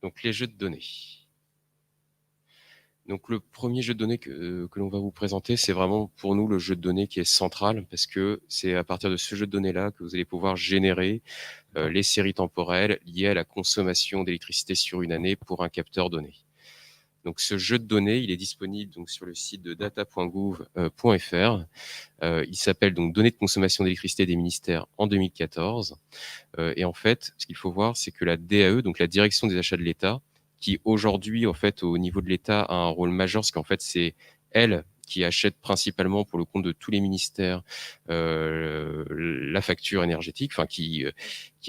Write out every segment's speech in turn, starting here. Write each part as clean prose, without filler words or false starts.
Donc les jeux de données. Donc le premier jeu de données que l'on va vous présenter, c'est vraiment pour nous le jeu de données qui est central parce que c'est à partir de ce jeu de données-là que vous allez pouvoir générer les séries temporelles liées à la consommation d'électricité sur une année pour un capteur donné. Donc ce jeu de données, il est disponible donc sur le site de data.gouv.fr. Il s'appelle donc Données de consommation d'électricité des ministères en 2014. Et en fait, ce qu'il faut voir, c'est que la DAE, donc la Direction des achats de l'État, qui aujourd'hui, en fait, au niveau de l'État, a un rôle majeur, parce qu'en fait, c'est elle qui achète principalement pour le compte de tous les ministères la facture énergétique, enfin qui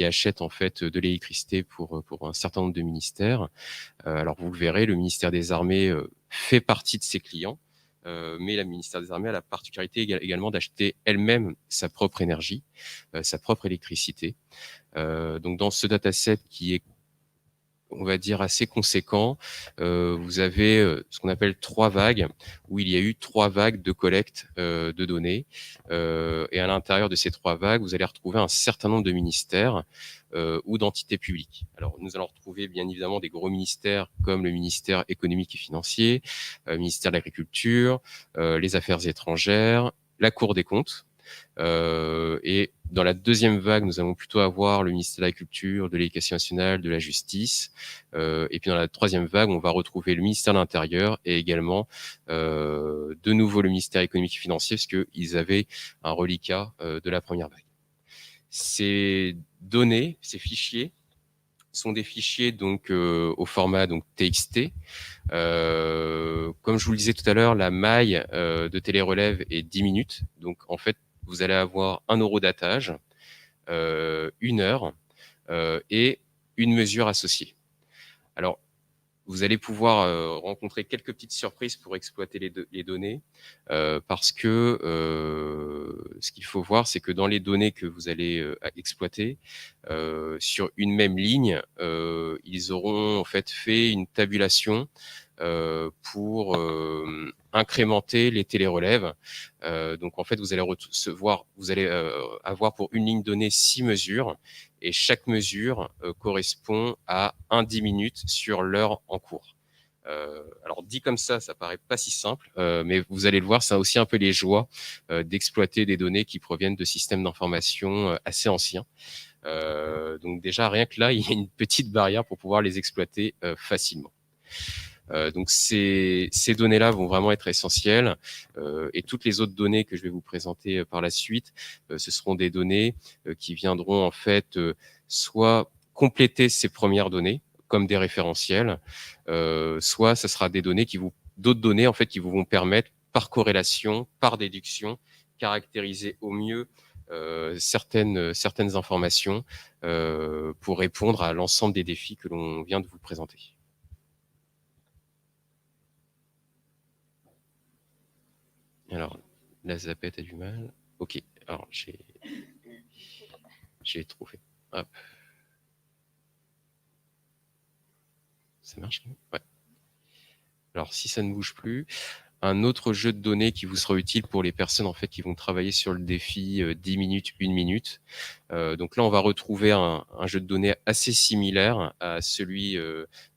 achète en fait de l'électricité pour un certain nombre de ministères. Alors vous le verrez, le ministère des Armées fait partie de ses clients, mais le ministère des Armées a la particularité également d'acheter elle-même sa propre énergie, sa propre électricité. Donc dans ce dataset qui est, on va dire, assez conséquent, vous avez ce qu'on appelle 3 vagues, où il y a eu 3 vagues de collecte de données. Et à l'intérieur de ces 3 vagues, vous allez retrouver un certain nombre de ministères ou d'entités publiques. Alors nous allons retrouver bien évidemment des gros ministères comme le ministère économique et financier, le ministère de l'Agriculture, les Affaires étrangères, la Cour des comptes. Et dans la deuxième vague, nous allons plutôt avoir le ministère de l'Agriculture, de l'Éducation nationale, de la Justice. Et puis dans la troisième vague, on va retrouver le ministère de l'Intérieur et également de nouveau le ministère économique et financier, parce qu'ils avaient un reliquat de la première vague. Ces données, ces fichiers, sont des fichiers donc au format donc TXT. Comme je vous le disais tout à l'heure, la maille de télérelève est 10 minutes. Donc en fait, vous allez avoir un eurodatage, 1 heure et une mesure associée. Alors, vous allez pouvoir rencontrer quelques petites surprises pour exploiter les données, parce que ce qu'il faut voir, c'est que dans les données que vous allez exploiter, sur une même ligne, ils auront en fait fait une tabulation pour incrémenter les télérelèves. Donc en fait, vous allez avoir pour une ligne donnée 6 mesures, et chaque mesure correspond à 10 minutes sur l'heure en cours. Alors dit comme ça paraît pas si simple, mais vous allez le voir, ça a aussi un peu les joies d'exploiter des données qui proviennent de systèmes d'information assez anciens. Donc déjà, rien que là, il y a une petite barrière pour pouvoir les exploiter facilement. Donc ces données-là vont vraiment être essentielles, et toutes les autres données que je vais vous présenter par la suite, ce seront des données qui viendront en fait soit compléter ces premières données comme des référentiels, soit ce sera des données d'autres données en fait qui vous vont permettre par corrélation, par déduction, caractériser au mieux certaines informations pour répondre à l'ensemble des défis que l'on vient de vous présenter. Alors, la zapette a du mal. Ok, alors j'ai trouvé. Hop. Ça marche? Ouais. Alors, si ça ne bouge plus, un autre jeu de données qui vous sera utile pour les personnes en fait qui vont travailler sur le défi 10 minutes, 1 minute. Donc là, on va retrouver un jeu de données assez similaire à celui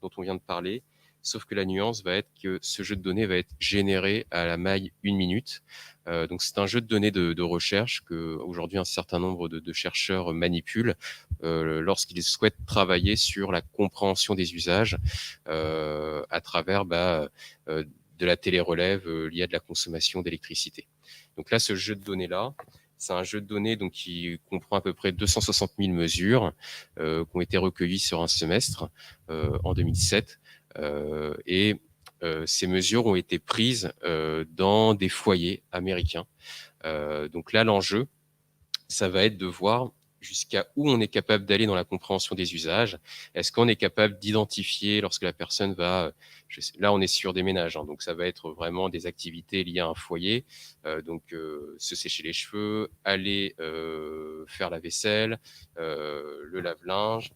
dont on vient de parler, sauf que la nuance va être que ce jeu de données va être généré à la maille 1 minute. Donc c'est un jeu de données de recherche que aujourd'hui un certain nombre de chercheurs manipulent lorsqu'ils souhaitent travailler sur la compréhension des usages à travers de la télérelève liée à de la consommation d'électricité. Donc là, ce jeu de données-là, c'est un jeu de données donc, qui comprend à peu près 260 000 mesures qui ont été recueillies sur un semestre en 2007. Et ces mesures ont été prises dans des foyers américains. Donc là, l'enjeu, ça va être de voir jusqu'à où on est capable d'aller dans la compréhension des usages. Est-ce qu'on est capable d'identifier lorsque la personne va... Là, on est sur des ménages, hein, donc ça va être vraiment des activités liées à un foyer. Donc, se sécher les cheveux, aller faire la vaisselle, le lave-linge,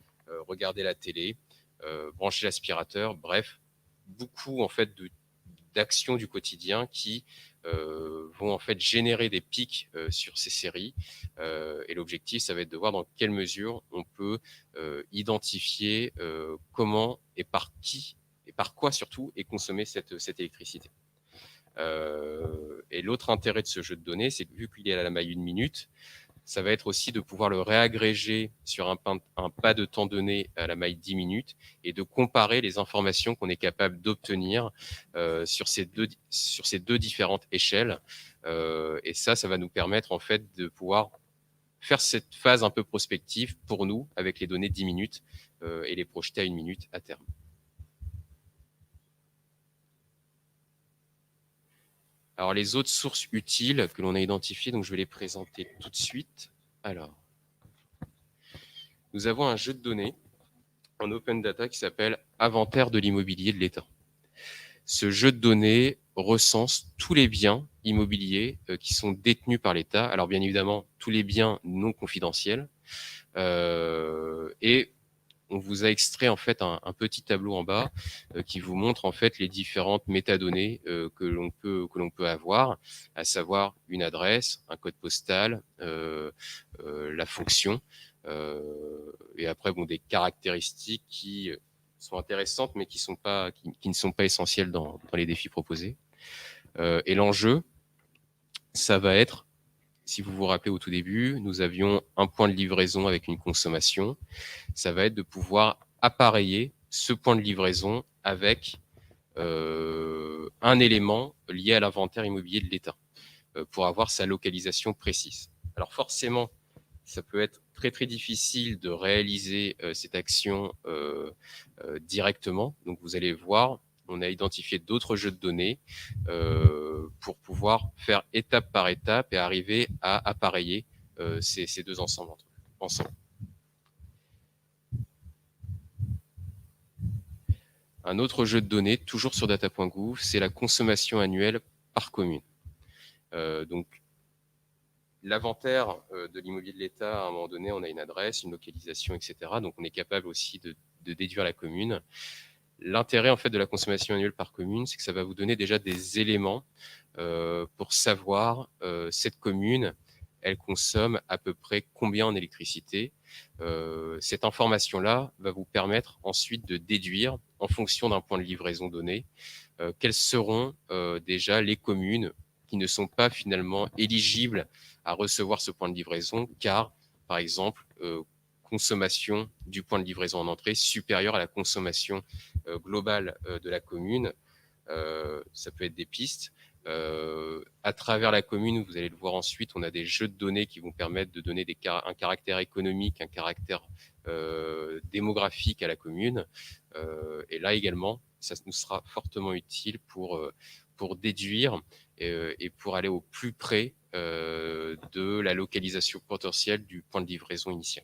regarder la télé, brancher l'aspirateur. Bref, beaucoup en fait d'actions du quotidien qui vont en fait générer des pics sur ces séries. Et l'objectif, ça va être de voir dans quelle mesure on peut identifier comment et par qui et par quoi surtout est consommée cette électricité. Et l'autre intérêt de ce jeu de données, c'est que vu qu'il est à la maille 1 minute, ça va être aussi de pouvoir le réagréger sur un pas de temps donné à la maille 10 minutes et de comparer les informations qu'on est capable d'obtenir sur ces deux différentes échelles. Et ça va nous permettre en fait de pouvoir faire cette phase un peu prospective pour nous avec les données de 10 minutes et les projeter à 1 minute à terme. Alors, les autres sources utiles que l'on a identifiées, donc je vais les présenter tout de suite. Alors, nous avons un jeu de données en open data qui s'appelle Inventaire de l'immobilier de l'État. Ce jeu de données recense tous les biens immobiliers qui sont détenus par l'État. Alors, bien évidemment, tous les biens non confidentiels. Et on vous a extrait en fait un petit tableau en bas qui vous montre en fait les différentes métadonnées que l'on peut avoir, à savoir une adresse, un code postal, la fonction, et après bon des caractéristiques qui sont intéressantes mais qui ne sont pas essentielles dans les défis proposés. Et l'enjeu, ça va être, si vous vous rappelez au tout début, nous avions un point de livraison avec une consommation. Ça va être de pouvoir appareiller ce point de livraison avec un élément lié à l'inventaire immobilier de l'État pour avoir sa localisation précise. Alors forcément, ça peut être très très difficile de réaliser cette action directement. Donc vous allez voir, on a identifié d'autres jeux de données pour pouvoir faire étape par étape et arriver à appareiller ces deux ensembles ensemble. Un autre jeu de données, toujours sur data.gouv, c'est la consommation annuelle par commune. Donc, l'inventaire de l'immobilier de l'État, à un moment donné, on a une adresse, une localisation, etc. Donc, on est capable aussi de déduire la commune. L'intérêt en fait de la consommation annuelle par commune, c'est que ça va vous donner déjà des éléments pour savoir cette commune, elle consomme à peu près combien en électricité. Cette information-là va vous permettre ensuite de déduire, en fonction d'un point de livraison donné, quelles seront déjà les communes qui ne sont pas finalement éligibles à recevoir ce point de livraison, car, par exemple, consommation du point de livraison en entrée supérieure à la consommation globale de la commune. Ça peut être des pistes. À travers la commune, vous allez le voir ensuite, on a des jeux de données qui vont permettre de donner un caractère économique, un caractère démographique à la commune. Et là également, ça nous sera fortement utile pour déduire et pour aller au plus près de la localisation potentielle du point de livraison initial.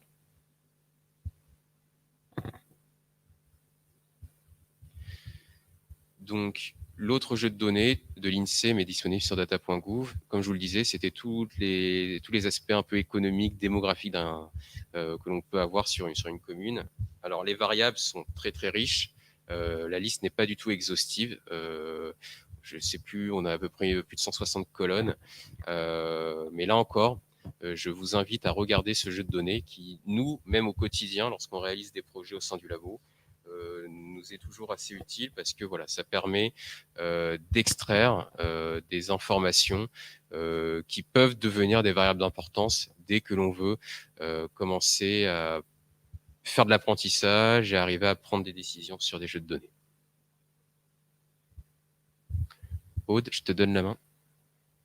Donc, l'autre jeu de données de l'INSEE, mais disponible sur data.gouv, comme je vous le disais, c'était tous les aspects un peu économiques, démographiques que l'on peut avoir sur une commune. Alors, les variables sont très, très riches. La liste n'est pas du tout exhaustive. Je ne sais plus, on a à peu près plus de 160 colonnes. Mais là encore, je vous invite à regarder ce jeu de données qui, nous, même au quotidien, lorsqu'on réalise des projets au sein du labo, nous est toujours assez utile parce que voilà, ça permet d'extraire des informations qui peuvent devenir des variables d'importance dès que l'on veut commencer à faire de l'apprentissage et arriver à prendre des décisions sur des jeux de données. Aude, je te donne la main.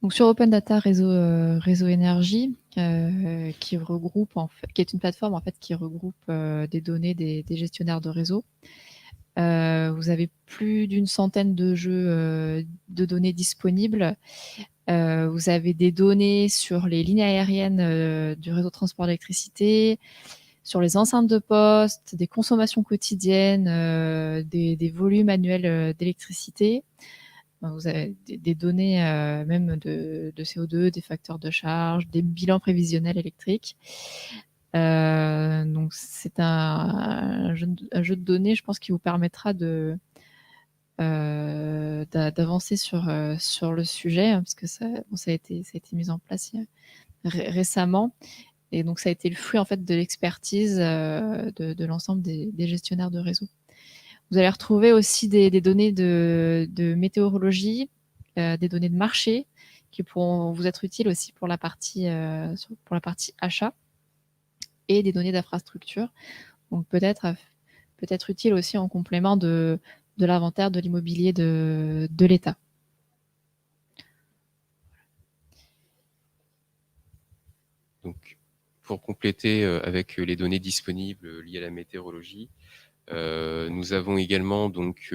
Donc sur Open Data Réseau Énergie, qui regroupe qui est une plateforme en fait qui regroupe des données des gestionnaires de réseau. Vous avez plus d'une centaine de jeux de données disponibles. Vous avez des données sur les lignes aériennes du réseau de transport d'électricité, sur les enceintes de poste, des consommations quotidiennes, des volumes annuels d'électricité. Vous avez des données même de CO2, des facteurs de charge, des bilans prévisionnels électriques. Donc c'est un jeu de données, je pense, qui vous permettra de d'avancer sur le sujet, parce que ça a été mis en place récemment. Et donc, ça a été le fruit en fait de l'expertise de l'ensemble des gestionnaires de réseau. Vous allez retrouver aussi des données de météorologie, des données de marché qui pourront vous être utiles aussi pour la partie achat, et des données d'infrastructure. Donc peut-être utile aussi en complément de l'inventaire de l'immobilier de l'État. Donc, pour compléter avec les données disponibles liées à la météorologie, nous avons également donc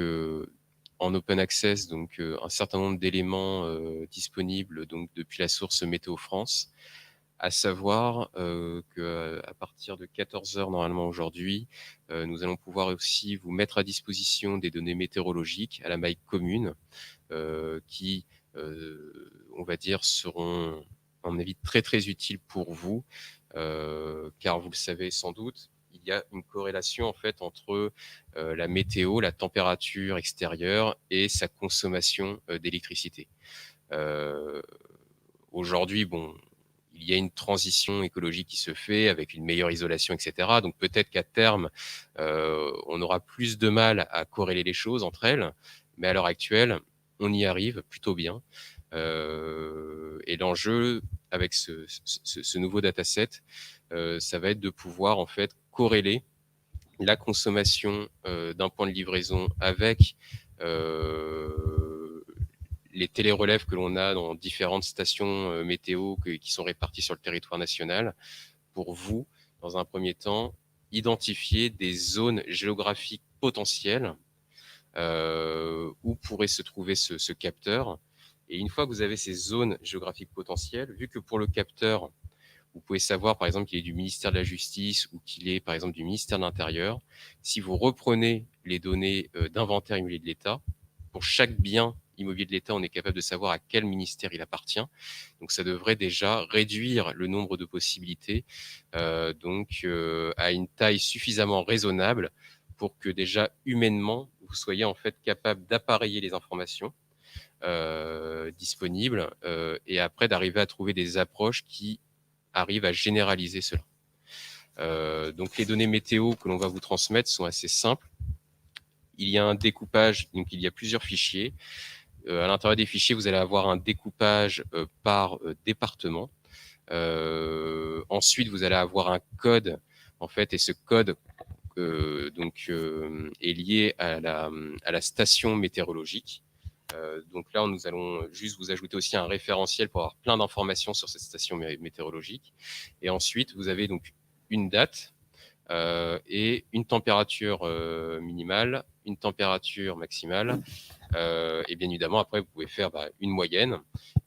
en open access donc un certain nombre d'éléments disponibles donc depuis la source Météo France, à savoir qu'à partir de 14h normalement aujourd'hui, nous allons pouvoir aussi vous mettre à disposition des données météorologiques à la maille commune qui, on va dire, seront à mon avis très très utiles pour vous, car vous le savez sans doute, il y a une corrélation en fait entre la météo, la température extérieure et sa consommation d'électricité. Aujourd'hui, bon, il y a une transition écologique qui se fait avec une meilleure isolation, etc. Donc peut-être qu'à terme, on aura plus de mal à corréler les choses entre elles, mais à l'heure actuelle, on y arrive plutôt bien. Et l'enjeu avec ce nouveau dataset, ça va être de pouvoir en fait corréler la consommation d'un point de livraison avec les télérelèves que l'on a dans différentes stations météo qui sont réparties sur le territoire national, pour vous, dans un premier temps, identifier des zones géographiques potentielles où pourrait se trouver ce capteur. Et une fois que vous avez ces zones géographiques potentielles, vu que pour le capteur, vous pouvez savoir par exemple qu'il est du ministère de la Justice ou qu'il est par exemple du ministère de l'Intérieur, si vous reprenez les données d'inventaire immobilier de l'État, pour chaque bien immobilier de l'État, on est capable de savoir à quel ministère il appartient. Donc ça devrait déjà réduire le nombre de possibilités à une taille suffisamment raisonnable pour que déjà humainement, vous soyez en fait capable d'appareiller les informations disponibles et après d'arriver à trouver des approches qui arrivent à généraliser cela. Donc les données météo que l'on va vous transmettre sont assez simples. Il y a un découpage, donc il y a plusieurs fichiers. À l'intérieur des fichiers, vous allez avoir un découpage par département. Ensuite, vous allez avoir un code, en fait, et ce code est lié à la station météorologique. Donc là, nous allons juste vous ajouter aussi un référentiel pour avoir plein d'informations sur cette station météorologique. Et ensuite, vous avez donc une date et une température minimale, une température maximale. Et bien évidemment, après, vous pouvez faire une moyenne.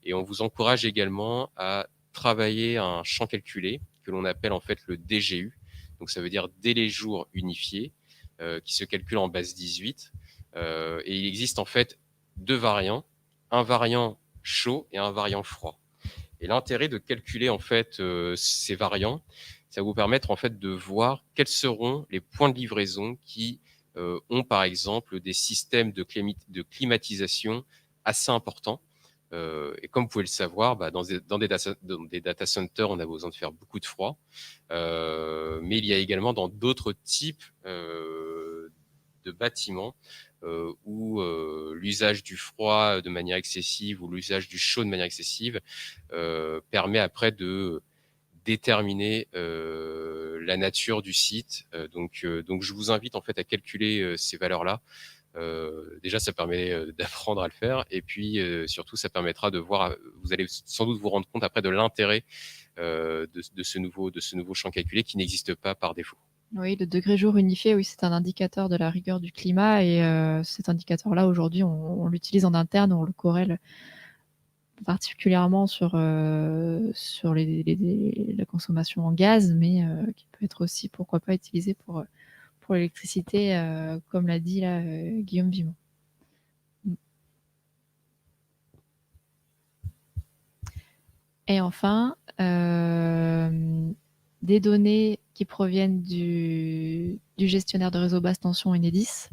Et on vous encourage également à travailler un champ calculé que l'on appelle en fait le DGU. Donc ça veut dire délai jour unifié, qui se calcule en base 18. Et il existe en fait deux variants, un variant chaud et un variant froid. Et l'intérêt de calculer en fait ces variants, ça va vous permettre en fait de voir quels seront les points de livraison qui ont par exemple des systèmes de climatisation assez importants. Et comme vous pouvez le savoir, dans des data centers, on a besoin de faire beaucoup de froid. Mais il y a également dans d'autres types de bâtiments où l'usage du froid de manière excessive ou l'usage du chaud de manière excessive permet après de déterminer la nature du site. Donc, je vous invite en fait à calculer ces valeurs-là. Déjà, ça permet d'apprendre à le faire, et puis surtout, ça permettra de voir. Vous allez sans doute vous rendre compte après de l'intérêt de ce nouveau champ calculé qui n'existe pas par défaut. Oui, le degré jour unifié, oui, c'est un indicateur de la rigueur du climat, et cet indicateur-là, aujourd'hui, on l'utilise en interne, on le corrèle particulièrement sur la consommation en gaz, mais qui peut être aussi, pourquoi pas, utilisé pour l'électricité, comme l'a dit là, Guillaume Vimont. Et enfin, des données qui proviennent du gestionnaire de réseau basse tension Enedis,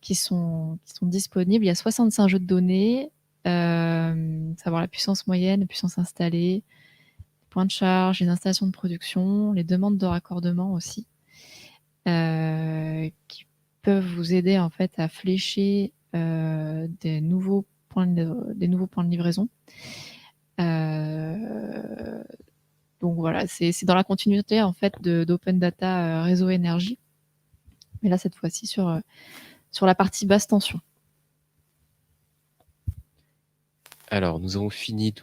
qui sont disponibles. Il y a 65 jeux de données, savoir la puissance moyenne, la puissance installée, les points de charge, les installations de production, les demandes de raccordement aussi, qui peuvent vous aider en fait à flécher des nouveaux points de livraison. Donc voilà, c'est dans la continuité en fait d'Open Data Réseau Énergie, mais là cette fois-ci sur la partie basse tension. Alors, nous avons fini donc